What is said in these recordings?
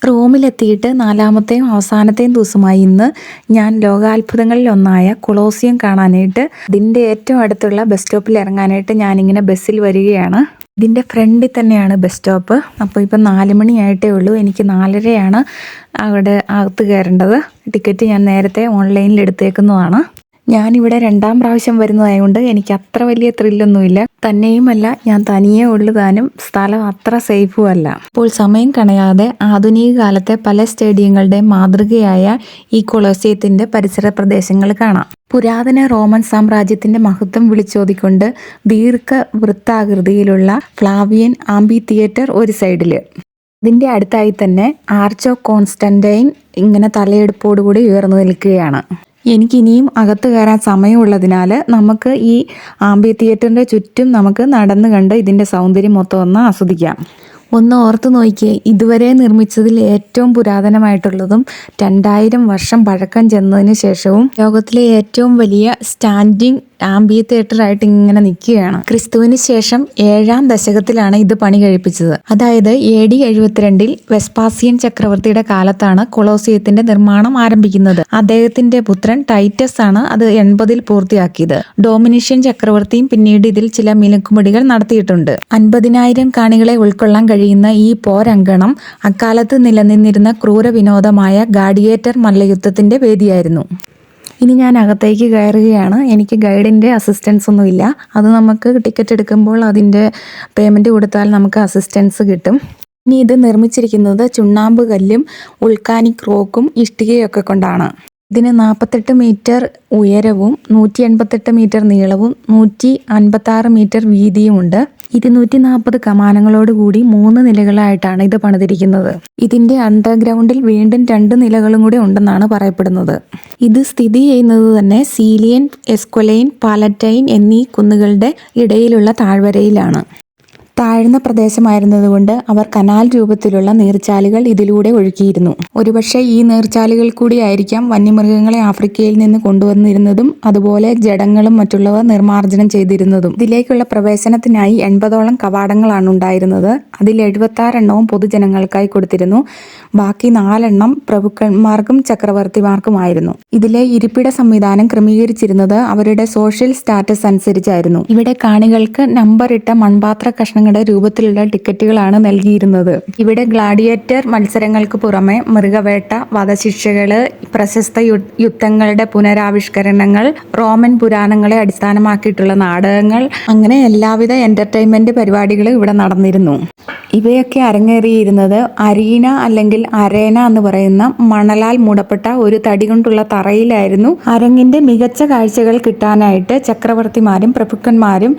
റോമിലെത്തിയിട്ട് നാലാമത്തെയും അവസാനത്തെയും ദിവസമായി ഇന്ന് ഞാൻ ലോകാത്ഭുതങ്ങളിലൊന്നായ കൊളോസിയം കാണാനായിട്ട് ഇതിൻ്റെ ഏറ്റവും അടുത്തുള്ള ബസ് സ്റ്റോപ്പിൽ ഇറങ്ങാനായിട്ട് ഞാനിങ്ങനെ ബസ്സിൽ വരികയാണ്. ഇതിൻ്റെ ഫ്രണ്ടിൽ തന്നെയാണ് ബസ് സ്റ്റോപ്പ്. അപ്പോൾ ഇപ്പം 4 മണിയായിട്ടേ ഉള്ളൂ. എനിക്ക് 4:30 അവിടെ അകത്ത് കയറേണ്ടത്. ടിക്കറ്റ് ഞാൻ നേരത്തെ ഓൺലൈനിൽ എടുത്തേക്കുന്നതാണ്. ഞാനിവിടെ 2ാം പ്രാവശ്യം വരുന്നതായതുകൊണ്ട് എനിക്ക് അത്ര വലിയ ത്രില്ലൊന്നുമില്ല. തന്നെയുമല്ല, ഞാൻ തനിയേ ഉള്ളതാനും സ്ഥലം അത്ര സേഫും അല്ല. അപ്പോൾ സമയം കളയാതെ ആധുനിക കാലത്തെ പല സ്റ്റേഡിയങ്ങളുടെ മാതൃകയായ ഈ കൊളോസിയത്തിന്റെ പരിസര പ്രദേശങ്ങൾ കാണാം. പുരാതന റോമൻ സാമ്രാജ്യത്തിന്റെ മഹത്വം വിളിച്ചോതിക്കൊണ്ട് ദീർഘവൃത്താകൃതിയിലുള്ള ഫ്ലാവിയൻ ആംബി തിയേറ്റർ ഒരു സൈഡില്, ഇതിന്റെ അടുത്തായി തന്നെ ആർച്ച് ഓഫ് കോൺസ്റ്റന്റൈൻ ഇങ്ങനെ തലയെടുപ്പോടുകൂടി ഉയർന്നു നിൽക്കുകയാണ്. എനിക്കിനിയും അകത്ത് കയറാൻ സമയമുള്ളതിനാൽ നമുക്ക് ഈ ആംബി തിയേറ്ററിൻ്റെ ചുറ്റും നമുക്ക് നടന്നു കണ്ട് ഇതിൻ്റെ സൗന്ദര്യം മൊത്തം ഒന്ന് ആസ്വദിക്കാം. ഒന്ന് ഓർത്ത് നോക്കിയേ, ഇതുവരെ നിർമ്മിച്ചതിൽ ഏറ്റവും പുരാതനമായിട്ടുള്ളതും 2000 വർഷം പഴക്കം ചെന്നതിന് ശേഷവും ലോകത്തിലെ ഏറ്റവും വലിയ സ്റ്റാൻഡിംഗ് ആംബി തിയേറ്ററായിട്ട് ഇങ്ങനെ നിൽക്കുകയാണ്. ക്രിസ്തുവിന് ശേഷം 7ാം ദശകത്തിലാണ് ഇത് പണി കഴിപ്പിച്ചത്. അതായത് AD 72 വെസ്പാസിയൻ ചക്രവർത്തിയുടെ കാലത്താണ് കൊളോസിയത്തിന്റെ നിർമ്മാണം ആരംഭിക്കുന്നത്. അദ്ദേഹത്തിന്റെ പുത്രൻ ടൈറ്റസ് ആണ് അത് 80 പൂർത്തിയാക്കിയത്. ഡൊമിനിഷ്യൻ ചക്രവർത്തിയും പിന്നീട് ഇതിൽ ചില മിനുക്കുമുടികൾ നടത്തിയിട്ടുണ്ട്. 50,000 കാണികളെ ഉൾക്കൊള്ളാൻ കഴിയുന്ന ഈ പോരങ്കണം അക്കാലത്ത് നിലനിന്നിരുന്ന ക്രൂര വിനോദമായ ഗാഡിയേറ്റർ മല്ലയുദ്ധത്തിന്റെ വേദിയായിരുന്നു. ഇനി ഞാൻ അകത്തേക്ക് കയറുകയാണ്. എനിക്ക് ഗൈഡിൻ്റെ അസിസ്റ്റൻസ് ഒന്നുമില്ല. അത് നമുക്ക് ടിക്കറ്റ് എടുക്കുമ്പോൾ അതിൻ്റെ പേയ്മെൻറ്റ് കൊടുത്താൽ നമുക്ക് അസിസ്റ്റൻസ് കിട്ടും. ഇനി ഇത് നിർമ്മിച്ചിരിക്കുന്നത് ചുണ്ണാമ്പ് കല്ലും വോൾക്കാനിക് റോക്കും ഇഷ്ടികയൊക്കെ കൊണ്ടാണ്. ഇതിന് 48 മീറ്റർ ഉയരവും 188 മീറ്റർ നീളവും 156 മീറ്റർ വീതിയുമുണ്ട്. 240 കമാനങ്ങളോടുകൂടി 3 നിലകളായിട്ടാണ് ഇത് പണിതിരിക്കുന്നത്. ഇതിന്റെ അണ്ടർഗ്രൗണ്ടിൽ വീണ്ടും 2 നിലകളും കൂടി ഉണ്ടെന്നാണ് പറയപ്പെടുന്നത്. ഇത് സ്ഥിതി ചെയ്യുന്നത് തന്നെ സീലിയൻ, എസ്ക്വലൈൻ, പാലറ്റൈൻ എന്നീ കുന്നുകളുടെ ഇടയിലുള്ള താഴ്വരയിലാണ്. താഴ്ന്ന പ്രദേശമായിരുന്നതുകൊണ്ട് അവർ കനാൽ രൂപത്തിലുള്ള നീർച്ചാലുകൾ ഇതിലൂടെ ഒഴുക്കിയിരുന്നു. ഒരുപക്ഷെ ഈ നീർച്ചാലുകൾ കൂടി ആയിരിക്കാം വന്യമൃഗങ്ങളെ ആഫ്രിക്കയിൽ നിന്ന് കൊണ്ടുവന്നിരുന്നതും അതുപോലെ ജഡങ്ങളും മറ്റുള്ളവ നിർമ്മാർജ്ജനം ചെയ്തിരുന്നതും. ഇതിലേക്കുള്ള പ്രവേശനത്തിനായി 80ഓളം കവാടങ്ങളാണ് ഉണ്ടായിരുന്നത്. അതിൽ 76 എണ്ണവും പൊതുജനങ്ങൾക്കായി കൊടുത്തിരുന്നു. ബാക്കി 4 എണ്ണം പ്രഭുക്കന്മാർക്കും ചക്രവർത്തിമാർക്കുമായിരുന്നു. ഇതിലെ ഇരിപ്പിട സംവിധാനം ക്രമീകരിച്ചിരുന്നത് അവരുടെ സോഷ്യൽ സ്റ്റാറ്റസ് അനുസരിച്ചായിരുന്നു. ഇവിടെ കാണികൾക്ക് നമ്പറിട്ട മൺപാത്ര കഷ്ണങ്ങളുടെ രൂപത്തിലുള്ള ടിക്കറ്റുകളാണ് നൽകിയിരുന്നത്. ഇവിടെ ഗ്ലാഡിയേറ്റർ മത്സരങ്ങൾക്ക് പുറമെ മൃഗവേട്ട, വധശിക്ഷകള്, പ്രശസ്ത യുദ്ധങ്ങളുടെ പുനരാവിഷ്കരണങ്ങൾ, റോമൻ പുരാണങ്ങളെ അടിസ്ഥാനമാക്കിയിട്ടുള്ള നാടകങ്ങൾ, അങ്ങനെ എല്ലാവിധ എന്റർടൈൻമെന്റ് പരിപാടികളും ഇവിടെ നടന്നിരുന്നു. ഇവയൊക്കെ അരങ്ങേറിയിരുന്നത് അരീന അല്ലെങ്കിൽ അരേന എന്ന് പറയുന്ന മണലാൽ മൂടപ്പെട്ട ഒരു തടി കൊണ്ടുള്ള തറയിലായിരുന്നു. അരങ്ങിന്റെ മികച്ച കാഴ്ചകൾ കിട്ടാനായിട്ട് ചക്രവർത്തിമാരും പ്രഭുക്കന്മാരും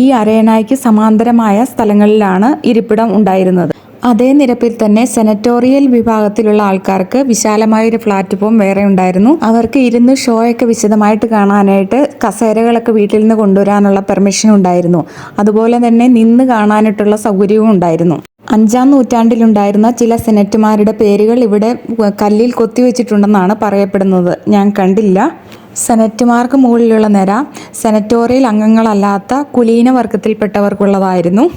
ഈ അരേനയ്ക്ക് സമാന്തരമായ സ്ഥലങ്ങളിലാണ് ഇരിപ്പിടം ഉണ്ടായിരുന്നത്. അതേ നിരപ്പിൽ തന്നെ സെനറ്റോറിയൽ വിഭാഗത്തിലുള്ള ആൾക്കാർക്ക് വിശാലമായൊരു പ്ലാറ്റ്ഫോം വേറെ ഉണ്ടായിരുന്നു. അവർക്ക് ഇരുന്ന് ഷോയൊക്കെ വിശദമായിട്ട് കാണാനായിട്ട് കസേരകളൊക്കെ വീട്ടിൽ നിന്ന് കൊണ്ടുവരാനുള്ള പെർമിഷൻ ഉണ്ടായിരുന്നു. അതുപോലെ തന്നെ നിന്ന് കാണാനായിട്ടുള്ള സൗകര്യവും ഉണ്ടായിരുന്നു. 5ാം നൂറ്റാണ്ടിലുണ്ടായിരുന്ന ചില സെനറ്റുമാരുടെ പേരുകൾ ഇവിടെ കല്ലിൽ കൊത്തിവെച്ചിട്ടുണ്ടെന്നാണ് പറയപ്പെടുന്നത്. ഞാൻ കണ്ടില്ല. സെനറ്റുമാർക്ക് മുകളിലുള്ള നിര സെനറ്റോറിയൽ അംഗങ്ങളല്ലാത്ത കുലീന വർഗത്തിൽപ്പെട്ടവർക്കുള്ളതായിരുന്നു.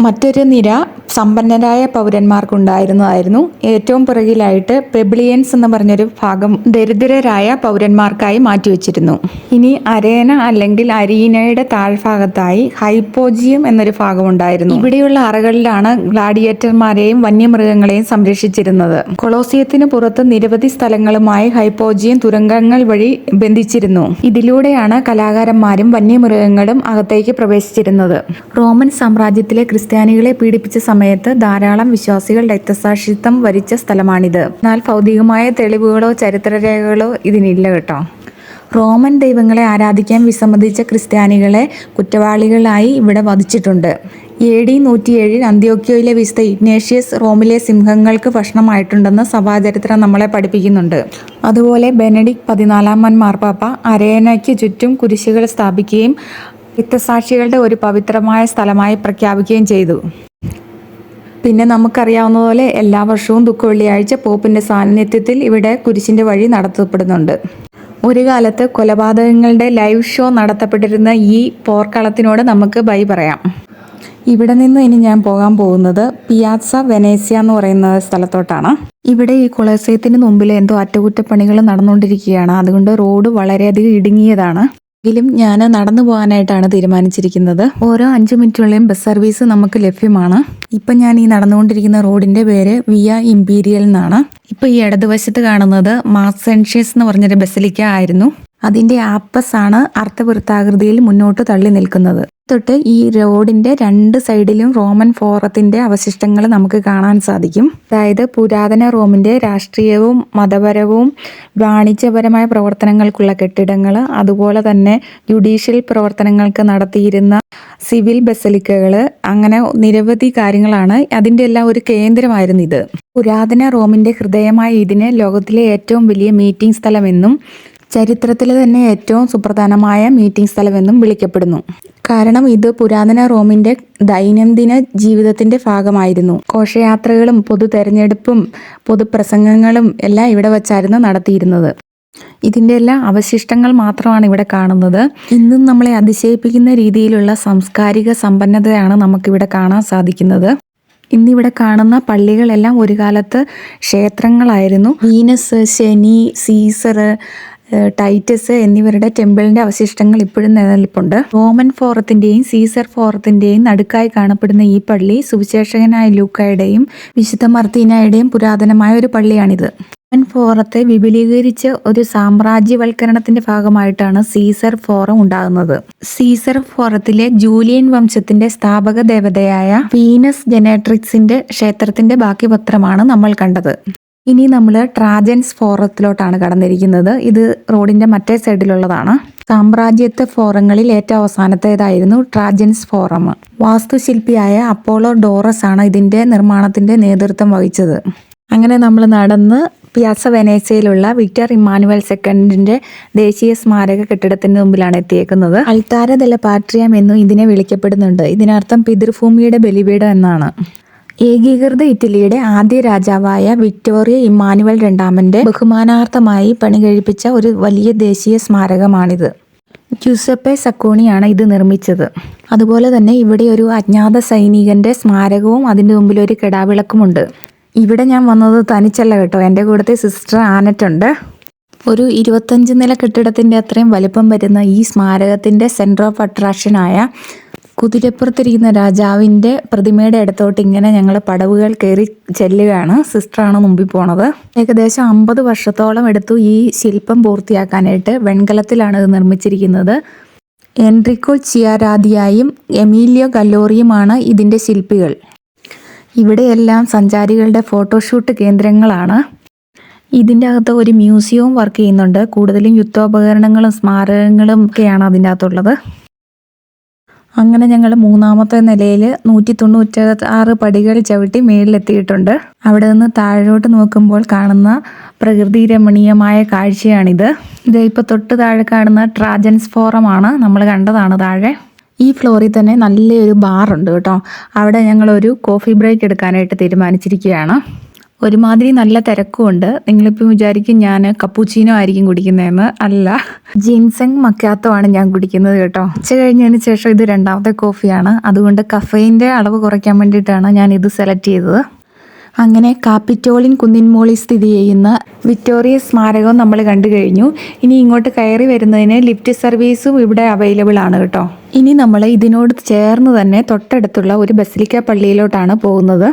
മറ്റൊരു നിര സമ്പന്നരായ പൗരന്മാർക്കുണ്ടായിരുന്നതായിരുന്നു. ഏറ്റവും പിറകിലായിട്ട് പെബ്ലിയൻസ് എന്ന് പറഞ്ഞൊരു ഭാഗം ദരിദ്രരായ പൗരന്മാർക്കായി മാറ്റിവെച്ചിരുന്നു. ഇനി അരേന അല്ലെങ്കിൽ അരീനയുടെ താഴ്ഭാഗത്തായി ഹൈപ്പോജിയം എന്നൊരു ഭാഗം ഉണ്ടായിരുന്നു. ഇവിടെയുള്ള അറകളിലാണ് ഗ്ലാഡിയേറ്റർമാരെയും വന്യമൃഗങ്ങളെയും സംരക്ഷിച്ചിരുന്നത്. കൊളോസിയത്തിന് പുറത്ത് നിരവധി സ്ഥലങ്ങളുമായി ഹൈപ്പോജിയം തുരങ്കങ്ങൾ വഴി ബന്ധിച്ചിരുന്നു. ഇതിലൂടെയാണ് കലാകാരന്മാരും വന്യമൃഗങ്ങളും അകത്തേക്ക് പ്രവേശിച്ചിരുന്നത്. റോമൻ സാമ്രാജ്യത്തിലെ ക്രിസ്ത്യാനികളെ പീഡിപ്പിച്ച സമയത്ത് ധാരാളം വിശ്വാസികൾ രക്തസാക്ഷിത്വം വരിച്ച സ്ഥലമാണിത്. എന്നാൽ ഭൗതികമായ തെളിവുകളോ ചരിത്രരേഖകളോ ഇതിനില്ല കേട്ടോ. റോമൻ ദൈവങ്ങളെ ആരാധിക്കാൻ വിസമ്മതിച്ച ക്രിസ്ത്യാനികളെ കുറ്റവാളികളായി ഇവിടെ വധിച്ചിട്ടുണ്ട്. AD 107 അന്ത്യോക്യയിലെ വിശുദ്ധ ഇഗ്നേഷ്യസ് റോമിലെ സിംഹങ്ങൾക്ക് ഭക്ഷണമായിട്ടുണ്ടെന്ന് സഭാചരിത്രം നമ്മളെ പഠിപ്പിക്കുന്നുണ്ട്. അതുപോലെ ബെനഡിക്ട് 14 മാർപ്പാപ്പ അരേനയ്ക്ക് ചുറ്റും കുരിശുകൾ സ്ഥാപിക്കുകയും രക്തസാക്ഷികളുടെ ഒരു പവിത്രമായ സ്ഥലമായി പ്രഖ്യാപിക്കുകയും ചെയ്തു. പിന്നെ നമുക്കറിയാവുന്നതുപോലെ എല്ലാ വർഷവും ദുഃഖവെള്ളിയാഴ്ച പോപ്പിന്റെ സാന്നിധ്യത്തിൽ ഇവിടെ കുരിശിന്റെ വഴി നടത്തപ്പെടുന്നുണ്ട്. ഒരു കാലത്ത് കൊലപാതകങ്ങളുടെ ലൈവ് ഷോ നടത്തപ്പെട്ടിരുന്ന ഈ പോർക്കളത്തിനോട് നമുക്ക് ബൈ പറയാം. ഇവിടെ നിന്ന് ഇനി ഞാൻ പോകാൻ പോകുന്നത് പിയാസ വെനേസ്യ എന്ന് പറയുന്ന സ്ഥലത്തോട്ടാണ്. ഇവിടെ ഈ കൊളോസയത്തിന് മുമ്പിൽ എന്തോ അറ്റകുറ്റപ്പണികൾ നടന്നുകൊണ്ടിരിക്കുകയാണ്. അതുകൊണ്ട് റോഡ് വളരെയധികം ഇടുങ്ങിയതാണ്. എങ്കിലും ഞാൻ നടന്നു പോകാനായിട്ടാണ് തീരുമാനിച്ചിരിക്കുന്നത്. ഓരോ 5 മിനിറ്റുകളിലും ബസ് സർവീസ് നമുക്ക് ലഭ്യമാണ്. ഇപ്പം ഞാൻ ഈ നടന്നുകൊണ്ടിരിക്കുന്ന റോഡിന്റെ പേര് വിയ ഇമ്പീരിയൽ എന്നാണ്. ഇപ്പൊ ഈ ഇടതുവശത്ത് കാണുന്നത് മാർസെൻഷ്യസ് എന്ന് പറഞ്ഞൊരു ബസിലിക്ക ആയിരുന്നു. അതിന്റെ ആപ്പസ് ആണ് അർദ്ധവൃത്താകൃതിയിൽ മുന്നോട്ട് തള്ളി നിൽക്കുന്നത്. തൊട്ട് ഈ റോഡിന്റെ 2 സൈഡിലും റോമൻ ഫോറത്തിന്റെ അവശിഷ്ടങ്ങൾ നമുക്ക് കാണാൻ സാധിക്കും. അതായത് പുരാതന റോമിന്റെ രാഷ്ട്രീയവും മതപരവും വാണിജ്യപരമായ പ്രവർത്തനങ്ങൾക്കുള്ള കെട്ടിടങ്ങൾ, അതുപോലെ തന്നെ ജുഡീഷ്യൽ പ്രവർത്തനങ്ങൾക്ക് നടത്തിയിരുന്ന സിവിൽ ബസലിക്കകൾ, അങ്ങനെ നിരവധി കാര്യങ്ങളാണ്. അതിന്റെ എല്ലാം ഒരു കേന്ദ്രമായിരുന്നു ഇത്. പുരാതന റോമിന്റെ ഹൃദയമായ ഇതിനെ ലോകത്തിലെ ഏറ്റവും വലിയ മീറ്റിംഗ് സ്ഥലമെന്നും ചരിത്രത്തിലെ തന്നെ ഏറ്റവും സുപ്രധാനമായ മീറ്റിംഗ് സ്ഥലമെന്നും വിളിക്കപ്പെടുന്നു. കാരണം ഇത് പുരാതന റോമിന്റെ ദൈനംദിന ജീവിതത്തിന്റെ ഭാഗമായിരുന്നു. ഘോഷയാത്രകളും പൊതു തെരഞ്ഞെടുപ്പും പൊതുപ്രസംഗങ്ങളും എല്ലാം ഇവിടെ വച്ചായിരുന്നു നടത്തിയിരുന്നത്. ഇതിന്റെ എല്ലാം അവശിഷ്ടങ്ങൾ മാത്രമാണ് ഇവിടെ കാണുന്നത്. ഇന്നും നമ്മളെ അതിശയിപ്പിക്കുന്ന രീതിയിലുള്ള സാംസ്കാരിക സമ്പന്നതയാണ് നമുക്കിവിടെ കാണാൻ സാധിക്കുന്നത്. ഇന്നിവിടെ കാണുന്ന പള്ളികളെല്ലാം ഒരു കാലത്ത് ക്ഷേത്രങ്ങളായിരുന്നു. വീനസ്, ശനി, സീസർ, ടൈറ്റസ് എന്നിവരുടെ ടെമ്പിളിന്റെ അവശിഷ്ടങ്ങൾ ഇപ്പോഴും നിലനിൽപ്പുണ്ട്. റോമൻ ഫോറത്തിന്റെയും സീസർ ഫോറത്തിന്റെയും നടുക്കായി കാണപ്പെടുന്ന ഈ പള്ളി സുവിശേഷകനായ ലൂക്കായുടെയും വിശുദ്ധ മർത്തീനായുടെയും പുരാതനമായ ഒരു പള്ളിയാണിത്. റോമൻ ഫോറത്തെ വിപുലീകരിച്ച് ഒരു സാമ്രാജ്യവൽക്കരണത്തിന്റെ ഭാഗമായിട്ടാണ് സീസർ ഫോറം ഉണ്ടാകുന്നത്. സീസർ ഫോറത്തിലെ ജൂലിയൻ വംശത്തിന്റെ സ്ഥാപക ദേവതയായ വീനസ് ജനേട്രിക്സിന്റെ ക്ഷേത്രത്തിന്റെ ബാക്കി പത്രമാണ് നമ്മൾ കണ്ടത്. ഇനി നമ്മൾ ട്രാജൻസ് ഫോറത്തിലോട്ടാണ് കടന്നിരിക്കുന്നത്. ഇത് റോഡിന്റെ മറ്റേ സൈഡിലുള്ളതാണ്. സാമ്രാജ്യത്വ ഫോറങ്ങളിൽ ഏറ്റവും അവസാനത്തേതായിരുന്നു ട്രാജൻസ് ഫോറം. വാസ്തുശില്പിയായ അപ്പോളോ ഡോറസ് ആണ് ഇതിന്റെ നിർമ്മാണത്തിന്റെ നേതൃത്വം വഹിച്ചത്. അങ്ങനെ നമ്മൾ നടന്ന് പിയാസ വെനേസ്യയിലുള്ള വിക്ടർ ഇമ്മാനുവൽ സെക്കൻഡിന്റെ ദേശീയ സ്മാരക കെട്ടിടത്തിന് മുമ്പിലാണ് എത്തിയേക്കുന്നത്. അൾത്താര ദെല പാട്രിയം എന്നും ഇതിനെ വിളിക്കപ്പെടുന്നുണ്ട്. ഇതിനർത്ഥം പിതൃഭൂമിയുടെ ബലിപീഠം എന്നാണ്. ഏകീകൃത ഇറ്റലിയുടെ ആദ്യ രാജാവായ വിക്ടോറിയ ഇമ്മാനുവൽ രണ്ടാമന്റെ ബഹുമാനാർത്ഥമായി പണികഴിപ്പിച്ച ഒരു വലിയ ദേശീയ സ്മാരകമാണിത്. ജ്യൂസപ്പെ സക്കോണിയാണ് ഇത് നിർമ്മിച്ചത്. അതുപോലെ തന്നെ ഇവിടെ ഒരു അജ്ഞാത സൈനികന്റെ സ്മാരകവും അതിന്റെ മുമ്പിൽ ഒരു കെടാവിളക്കുമുണ്ട്. ഇവിടെ ഞാൻ വന്നത് തനിച്ചല്ല കേട്ടോ, എൻ്റെ കൂടത്തെ സിസ്റ്റർ ആനറ്റ് ഉണ്ട്. ഒരു 25 നില കെട്ടിടത്തിന്റെ അത്രയും വലിപ്പം വരുന്ന ഈ സ്മാരകത്തിന്റെ സെന്റർ ഓഫ് അട്രാക്ഷനായ കുതിരപ്പുറത്തിരിക്കുന്ന രാജാവിന്റെ പ്രതിമയുടെ അടുത്തോട്ട് ഇങ്ങനെ ഞങ്ങൾ പടവുകൾ കയറി ചെല്ലുകയാണ്. സിസ്റ്ററാണ് മുമ്പിൽ പോണത്. ഏകദേശം 50 വർഷത്തോളം എടുത്തു ഈ ശില്പം പൂർത്തിയാക്കാനായിട്ട്. വെൺകലത്തിലാണ് ഇത് നിർമ്മിച്ചിരിക്കുന്നത്. എൻറിക്കോ ചിയാരാദിയായും എമീലിയോ ഗല്ലോറിയുമാണ് ഇതിന്റെ ശില്പികൾ. ഇവിടെയെല്ലാം സഞ്ചാരികളുടെ ഫോട്ടോഷൂട്ട് കേന്ദ്രങ്ങളാണ്. ഇതിൻ്റെ അകത്ത് ഒരു മ്യൂസിയവും വർക്ക് ചെയ്യുന്നുണ്ട്. കൂടുതലും യുദ്ധോപകരണങ്ങളും സ്മാരകങ്ങളും ഒക്കെയാണ് അതിൻ്റെ അകത്തുള്ളത്. അങ്ങനെ ഞങ്ങൾ 3ാമത്തെ നിലയിൽ 196 പടികൾ ചവിട്ടി മേളിലെത്തിയിട്ടുണ്ട്. അവിടെ നിന്ന് താഴോട്ട് നോക്കുമ്പോൾ കാണുന്ന പ്രകൃതി രമണീയമായ കാഴ്ചയാണിത്. ഇത് ഇപ്പോൾ തൊട്ട് താഴെ കാണുന്ന ട്രാജൻസ് ഫോറമാണ്. നമ്മൾ കണ്ടതാണ് താഴെ. ഈ ഫ്ലോറിൽ തന്നെ നല്ലൊരു ബാറുണ്ട് കേട്ടോ. അവിടെ ഞങ്ങളൊരു കോഫി ബ്രേക്ക് എടുക്കാനായിട്ട് തീരുമാനിച്ചിരിക്കുകയാണ്. ഒരുമാതിരി നല്ല തിരക്കുമുണ്ട്. നിങ്ങളിപ്പോൾ വിചാരിക്കും ഞാൻ കപ്പുച്ചീനോ ആയിരിക്കും കുടിക്കുന്നതെന്ന്. അല്ല, ജിൻസെങ് മക്കാത്തോ ആണ് ഞാൻ കുടിക്കുന്നത് കേട്ടോ. ഉച്ച കഴിഞ്ഞതിന് ശേഷം ഇത് 2ാമത്തെ കോഫിയാണ്. അതുകൊണ്ട് കഫയിൻ്റെ അളവ് കുറയ്ക്കാൻ വേണ്ടിയിട്ടാണ് ഞാൻ ഇത് സെലക്ട് ചെയ്തത്. അങ്ങനെ കാപ്പിറ്റോളിൻ കുന്നിൻ മോളിൽ സ്ഥിതി ചെയ്യുന്ന വിക്ടോറിയ സ്മാരകവും നമ്മൾ കണ്ടു കഴിഞ്ഞു. ഇനി ഇങ്ങോട്ട് കയറി വരുന്നതിന് ലിഫ്റ്റ് സർവീസും ഇവിടെ അവൈലബിൾ ആണ് കേട്ടോ. ഇനി നമ്മൾ ഇതിനോട് ചേർന്ന് തന്നെ തൊട്ടടുത്തുള്ള ഒരു ബസിലിക്ക പള്ളിയിലോട്ടാണ് പോകുന്നത്.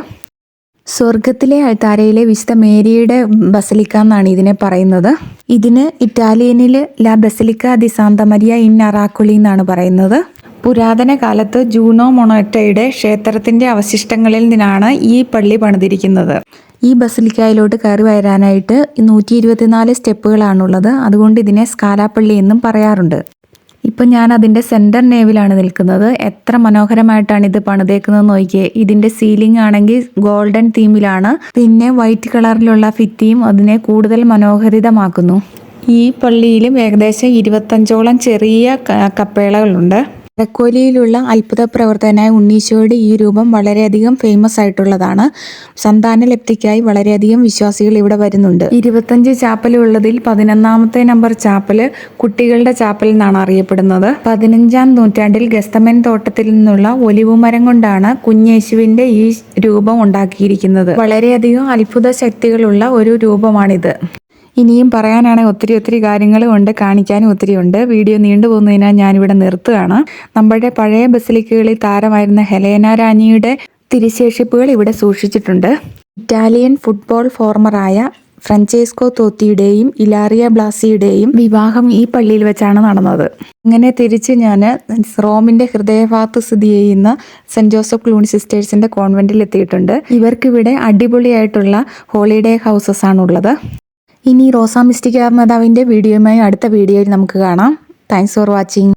സ്വർഗത്തിലെ അൾത്താരയിലെ വിശുദ്ധ മേരിയുടെ ബസലിക്ക എന്നാണ് ഇതിനെ പറയുന്നത്. ഇതിന് ഇറ്റാലിയനിൽ La Basilica di Santa Maria in Aracoeli എന്നാണ് പറയുന്നത്. പുരാതന കാലത്ത് ജൂണോ മൊണോറ്റയുടെ ക്ഷേത്രത്തിന്റെ അവശിഷ്ടങ്ങളിൽ നിന്നാണ് ഈ പള്ളി പണിതിരിക്കുന്നത്. ഈ ബസലിക്കായിലോട്ട് കയറി വരാനായിട്ട് 124 സ്റ്റെപ്പുകളാണുള്ളത്. അതുകൊണ്ട് ഇതിനെ സ്കാലാപ്പള്ളി എന്നും പറയാറുണ്ട്. ഇപ്പം ഞാൻ അതിൻ്റെ സെൻറ്റർ നേവിലാണ് നിൽക്കുന്നത്. എത്ര മനോഹരമായിട്ടാണ് ഇത് പണിതേക്കുന്നത് നോക്കിയേ. ഇതിൻ്റെ സീലിംഗ് ആണെങ്കിൽ ഗോൾഡൻ തീമിലാണ്. പിന്നെ വൈറ്റ് കളറിലുള്ള ഭിത്തിയും അതിനെ കൂടുതൽ മനോഹരിതമാക്കുന്നു. ഈ പള്ളിയിലും ഏകദേശം 25ഓളം ചെറിയ കപ്പേളകളുണ്ട്. റെക്കോലിയിലുള്ള അത്ഭുത പ്രവർത്തകനായ ഉണ്ണീശോയുടെ ഈ രൂപം വളരെയധികം ഫേമസ് ആയിട്ടുള്ളതാണ്. സന്താനലബ്ധിക്കായി വളരെയധികം വിശ്വാസികൾ ഇവിടെ വരുന്നുണ്ട്. 25 ചാപ്പലുള്ളതിൽ 11ാമത്തെ നമ്പർ ചാപ്പല് കുട്ടികളുടെ ചാപ്പൽ എന്നാണ് അറിയപ്പെടുന്നത്. 15ാം നൂറ്റാണ്ടിൽ ഗസ്തമൻ തോട്ടത്തിൽ നിന്നുള്ള ഒലിവുമരം കൊണ്ടാണ് കുഞ്ഞേശുവിന്റെ ഈ രൂപം ഉണ്ടാക്കിയിരിക്കുന്നത്. വളരെയധികം അത്ഭുത ശക്തികളുള്ള ഒരു രൂപമാണിത്. ഇനിയും പറയാനാണെങ്കിൽ ഒത്തിരി കാര്യങ്ങളും ഉണ്ട്, കാണിക്കാനും ഒത്തിരി ഉണ്ട്. വീഡിയോ നീണ്ടുപോകുന്നതിനാൽ ഞാനിവിടെ നിർത്തുകയാണ്. നമ്മുടെ പഴയ ബസിലിക്കകളിൽ താരമായിരുന്ന ഹെലേന റാണിയുടെ തിരുശേഷിപ്പുകൾ ഇവിടെ സൂക്ഷിച്ചിട്ടുണ്ട്. ഇറ്റാലിയൻ ഫുട്ബോൾ ഫോർമറായ ഫ്രാഞ്ചെസ്കോ തോത്തിയുടെയും ഇലാറിയ ബ്ലാസിയുടെയും വിവാഹം ഈ പള്ളിയിൽ വെച്ചാണ് നടന്നത്. അങ്ങനെ തിരിച്ച് ഞാൻ റോമിന്റെ ഹൃദയഭാഗത്ത് സ്ഥിതി ചെയ്യുന്ന സെന്റ് ജോസഫ് ക്ലൂണി സിസ്റ്റേഴ്സിന്റെ കോൺവെന്റിൽ എത്തിയിട്ടുണ്ട്. ഇവർക്കിവിടെ അടിപൊളിയായിട്ടുള്ള ഹോളിഡേ ഹൗസസ് ആണുള്ളത്. ഇനി റോസാ മിസ്റ്റിക്ക മാതാവിൻ്റെ വീഡിയോയുമായി അടുത്ത വീഡിയോയിൽ നമുക്ക് കാണാം. Thanks for watching.